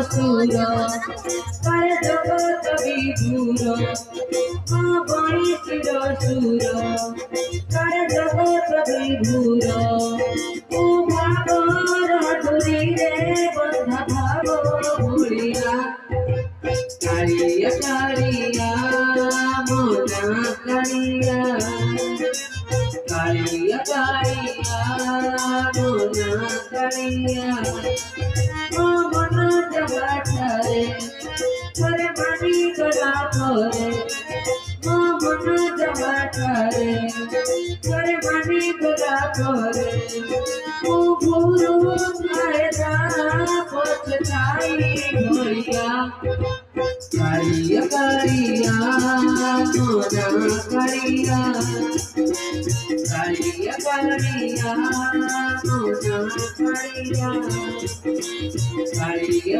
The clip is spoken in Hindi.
सुर कर जगत विभुर गणेश सुर कर जगत विभुर तू भागर डोरी रे बंध भाव भूलिया कालिया कालिया मोना कालिया कालिया कालिया मोना कालिया मन जगाठरे थरे मानी गला करे मन जगाठरे थरे मानी गला करे ओ गुरु फायदा पछताई भैया कालिया कालिया मोना कालिया कालिया कालिया मोना कालिया कालिया